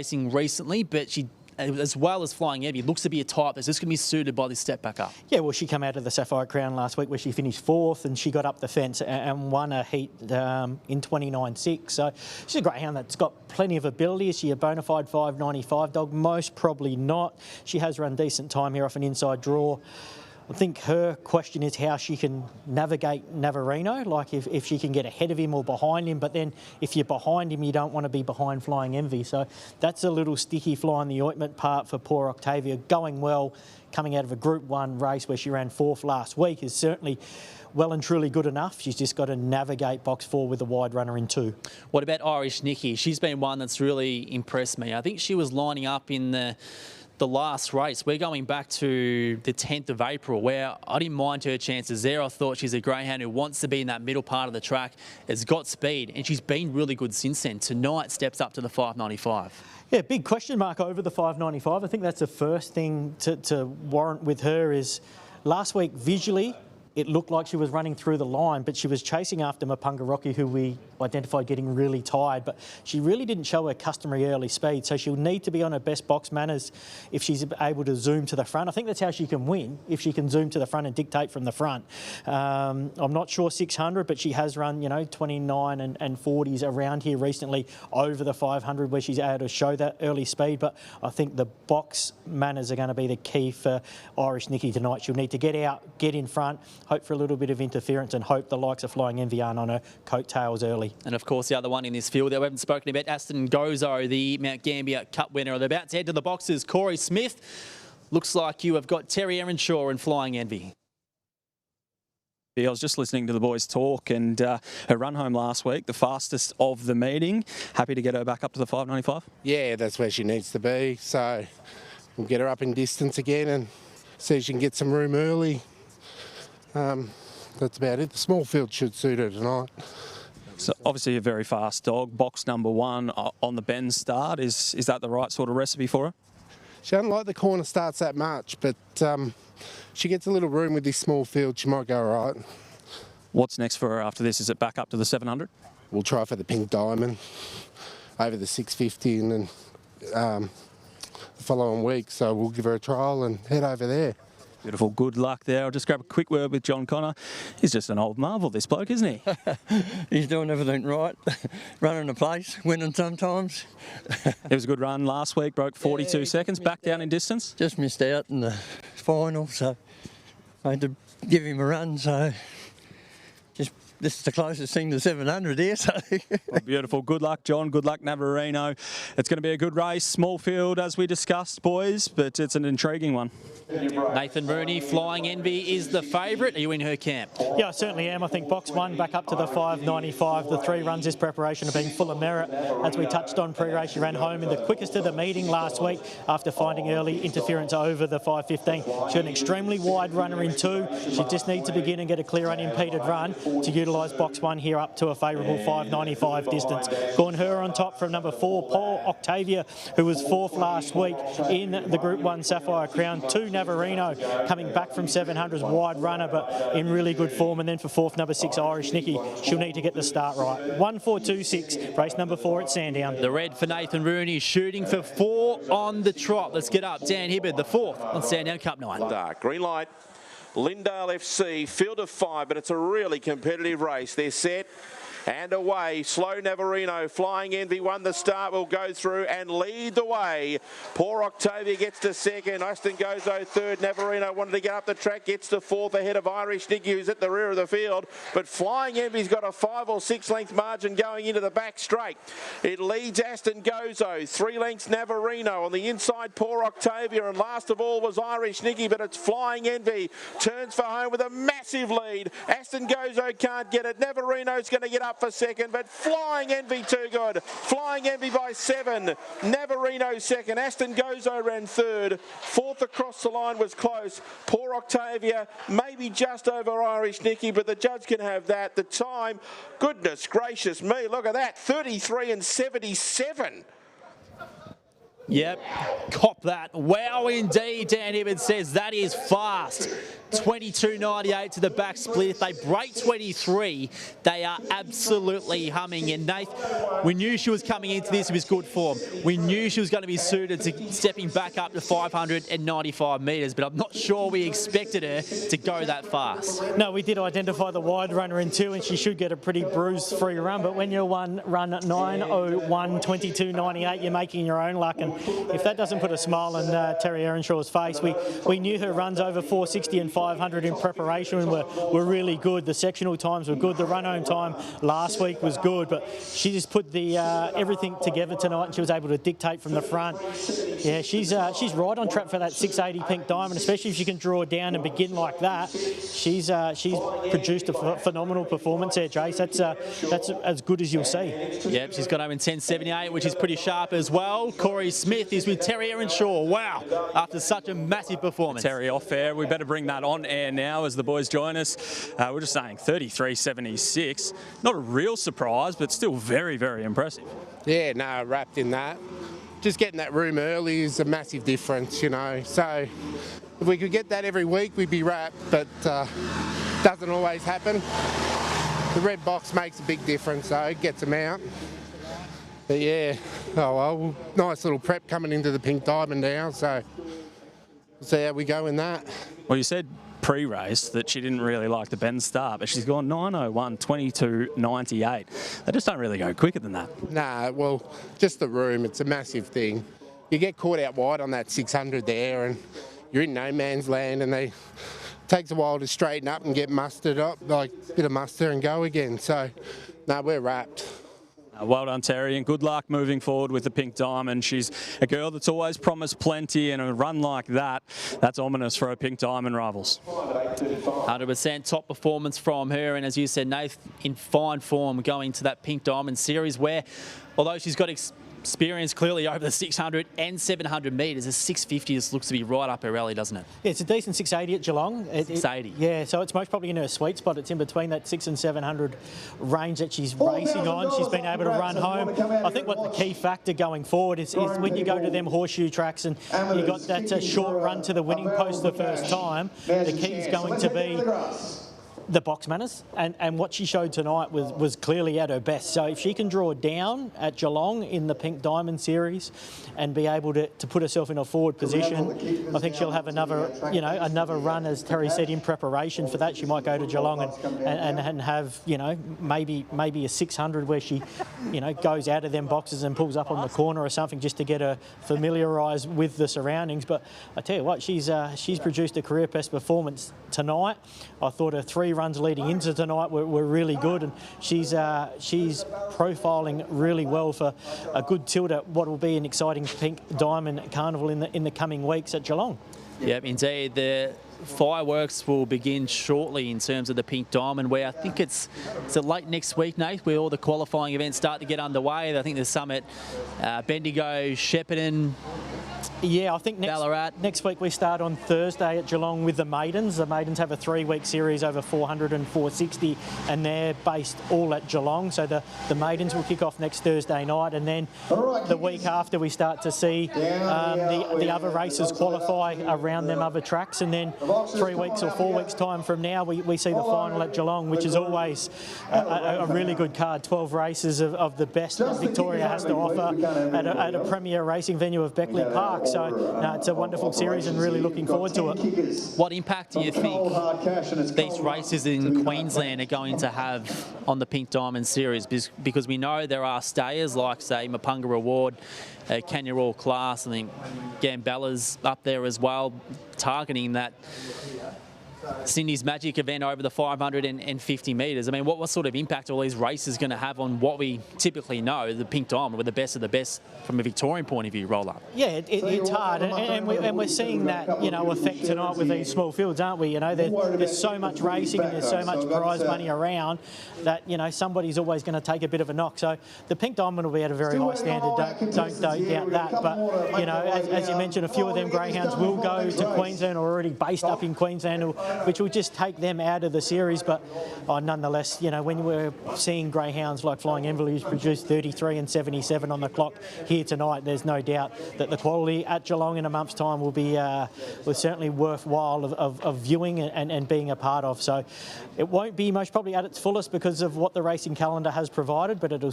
racing recently, but she, as well as Flying Envy, looks to be a type that's just going to be suited by this step back up. Yeah, well, she came out of the Sapphire Crown last week where she finished 4th and she got up the fence and won a heat in 29.6. So she's a greyhound that's got plenty of ability. Is she a bona fide 595 dog? Most probably not. She has run decent time here off an inside draw. I think her question is how she can navigate Navarino, like if she can get ahead of him or behind him, but then if you're behind him, you don't want to be behind Flying Envy. So that's a little sticky fly in the ointment part for poor Octavia. Going well, coming out of a Group 1 race where she ran 4th last week is certainly well and truly good enough. She's just got to navigate box 4 with a wide runner in 2. What about Irish Nikki? She's been one that's really impressed me. I think she was lining up in the last race. We're going back to the 10th of April where I didn't mind her chances there. I thought she's a greyhound who wants to be in that middle part of the track, has got speed, and she's been really good since then. Tonight steps up to the 595. Yeah, big question mark over the 595. I think that's the first thing to warrant with her is last week visually it looked like she was running through the line, but she was chasing after Mapunga Rocky, who we identified getting really tired, but she really didn't show her customary early speed, so she'll need to be on her best box manners if she's able to zoom to the front. I think that's how she can win, if she can zoom to the front and dictate from the front. I'm not sure 600, but she has run, 29 and 40s around here recently over the 500 where she's able to show that early speed, but I think the box manners are going to be the key for Irish Nikki tonight. She'll need to get out, get in front, hope for a little bit of interference and hope the likes of Flying Envy aren't on her coattails early. And of course the other one in this field that we haven't spoken about, Aston Gozo, the Mount Gambier Cup winner. They're about to head to the boxes. Corey Smith, looks like you have got Terry Earnshaw and Flying Envy. I was just listening to the boys talk and her run home last week, the fastest of the meeting. Happy to get her back up to the 595? Yeah, that's where she needs to be. So we'll get her up in distance again and see if she can get some room early. That's about it. The small field should suit her tonight. So obviously a very fast dog. Box number 1 on the bend start. Is that the right sort of recipe for her? She doesn't like the corner starts that much, but she gets a little room with this small field. She might go all right. What's next for her after this? Is it back up to the 700? We'll try for the Pink Diamond over the 650 and then the following week. So we'll give her a trial and head over there. Beautiful. Good luck there. I'll just grab a quick word with John Connor. He's just an old marvel, this bloke, isn't he? He's doing everything right. Running the place, winning sometimes. It was a good run last week, broke 42 seconds, back down in distance. Just missed out in the final, so I had to give him a run, so this is the closest thing to 700 here. So. Well, beautiful. Good luck, John. Good luck, Navarino. It's going to be a good race. Small field, as we discussed, boys, but it's an intriguing one. Nathan Rooney, Flying Envy is the favourite. Are you in her camp? Yeah, I certainly am. I think box 1 back up to the 595. The 3 runs this preparation have been full of merit. As we touched on pre-race, she ran home in the quickest of the meeting last week after finding early interference over the 515. She had an extremely wide runner in 2. She just needs to begin and get a clear unimpeded run to utilise box 1 here up to a favourable 595 distance. Going her on top from number 4, Paul Octavia, who was 4th last week in the Group 1 Sapphire Crown. 2 Navarino coming back from 700s, wide runner, but in really good form. And then for 4th, number 6, Irish Nikki. She'll need to get the start right. 1-4-2-6, race number 4 at Sandown. The red for Nathan Rooney, shooting for 4 on the trot. Let's get up. Dan Hibbard, the 4th on Sandown Cup Night. Dark green light. Lindale FC, field of 5, but it's a really competitive race. They're set and away. Slow Navarino, Flying Envy won the start, will go through and lead the way. Poor Octavia gets to 2nd. Aston Gozo 3rd. Navarino wanted to get up the track, gets to 4th ahead of Irish Nikki, who's at the rear of the field. But Flying Envy's got a 5 or 6 length margin going into the back straight. It leads Aston Gozo. 3 lengths Navarino. On the inside, Poor Octavia. And last of all was Irish Nikki, but it's Flying Envy. Turns for home with a massive lead. Aston Gozo can't get it. Navarino's going to get up for 2nd, but Flying Envy too good. Flying Envy by 7. Navarino 2nd. Aston Gozo ran 3rd. 4th across the line was close. Poor Octavia, maybe just over Irish Nikki, but the judge can have that. The time, goodness gracious me, look at that, 33 and 77. Yep, cop that. Wow, indeed, Dan Hibbard says that is fast. 22.98 to the back split. If they break 23, they are absolutely humming. And Nath, we knew she was coming into this with good form. We knew she was going to be suited to stepping back up to 595 metres, but I'm not sure we expected her to go that fast. No, we did identify the wide runner in 2, and she should get a pretty bruised free run. But when you run 9:01, 22.98, you're making your own luck. And if that doesn't put a smile on Terry Earnshaw's face, we knew her runs over 460 and 500 in preparation were really good. The sectional times were good. The run home time last week was good, but she just put the everything together tonight, and she was able to dictate from the front. Yeah, she's right on track for that 680 Pink Diamond, especially if she can draw down and begin like that. She's produced a phenomenal performance there, Jace. That's as good as you'll see. Yep, she's got home in 10.78, which is pretty sharp as well. Corey Smith is with Terry Earnshaw. Wow, after such a massive performance. Terry off air. We better bring that on air now as the boys join us. We're just saying 33.76. Not a real surprise, but still very, very impressive. Yeah, no, wrapped in that. Just getting that room early is a massive difference, you know. So if we could get that every week, we'd be wrapped, but doesn't always happen. The red box makes a big difference, though. It gets them out. But yeah, oh well, nice little prep coming into the Pink Diamond now, so we'll see how we go in that. Well, you said pre-race that she didn't really like the bend start, but she's gone 9:01, 22.98. They just don't really go quicker than that. Nah, well, just the room, it's a massive thing. You get caught out wide on that 600 there, and you're in no man's land, and it takes a while to straighten up and get mustered up, like a bit of muster and go again. So, no, we're wrapped. Well done, Terry, and good luck moving forward with the Pink Diamond. She's a girl that's always promised plenty, and a run like that, that's ominous for her Pink Diamond rivals. 100% top performance from her, and as you said, Nath, in fine form going to that Pink Diamond Series where, although she's got experience clearly over the 600 and 700 metres, the 650 just looks to be right up her alley, doesn't it? Yeah, it's a decent 680 at Geelong. 680. Yeah, so it's most probably in her sweet spot. It's in between that 600 and 700 range that she's racing on. She's been able to run home. I think what the key factor going forward is when you go to them horseshoe tracks and you got that short run to the winning post the first time, the key is going to be the box manners, and what she showed tonight was clearly at her best. So if she can draw down at Geelong in the Pink Diamond Series and be able to put herself in a forward position, I think she'll have another run, as Terry said, in preparation for that. She might go to Geelong and have, maybe a 600 where she, goes out of them boxes and pulls up on the corner or something just to get her familiarised with the surroundings. But I tell you what, she's produced a career best performance tonight. I thought her 3 runs leading into tonight were really good, and she's profiling really well for a good tilt at what will be an exciting Pink Diamond Carnival in the coming weeks at Geelong. Yep, indeed. The fireworks will begin shortly in terms of the Pink Diamond, where I think it's late next week, Nate, where all the qualifying events start to get underway. I think there's some at Bendigo, Shepparton. Yeah, I think Ballarat. Next week we start on Thursday at Geelong with the Maidens. The Maidens have a 3-week series over 400 and 460, and they're based all at Geelong. So the Maidens will kick off next Thursday night, and then the week after we start to see the other races qualify around them other tracks, and then 3 weeks or 4 weeks time from now we see the final at Geelong, which is always a really good card. 12 races of the best that Victoria has to offer at a premier racing venue of Beckley Park. So no, it's a wonderful series and really looking forward to it. What impact do you think these races in Queensland are going to have on the Pink Diamond Series? Because we know there are stayers like, say, Mapunga Reward, Kenya All Class. I think Gambella's up there as well, targeting that Cindy's Magic event over the 550 metres. I mean, what sort of impact are all these races going to have on what we typically know, the Pink Diamond, with the best of the best from a Victorian point of view roll up? Yeah, it's hard, and we're seeing that effect tonight with these small fields, aren't we? There's so much racing and there's so much prize money around that somebody's always going to take a bit of a knock. So the Pink Diamond will be at a very high standard. Don't doubt that. But as you mentioned, a few of them greyhounds will go to Queensland, or already based up in Queensland, which will just take them out of the series. But nonetheless, you know, when we're seeing greyhounds like Flying Envelopes produce 33 and 77 on the clock here tonight, there's no doubt that the quality at Geelong in a month's time will be certainly worthwhile of viewing and being a part of. So it won't be most probably at its fullest because of what the racing calendar has provided, but it'll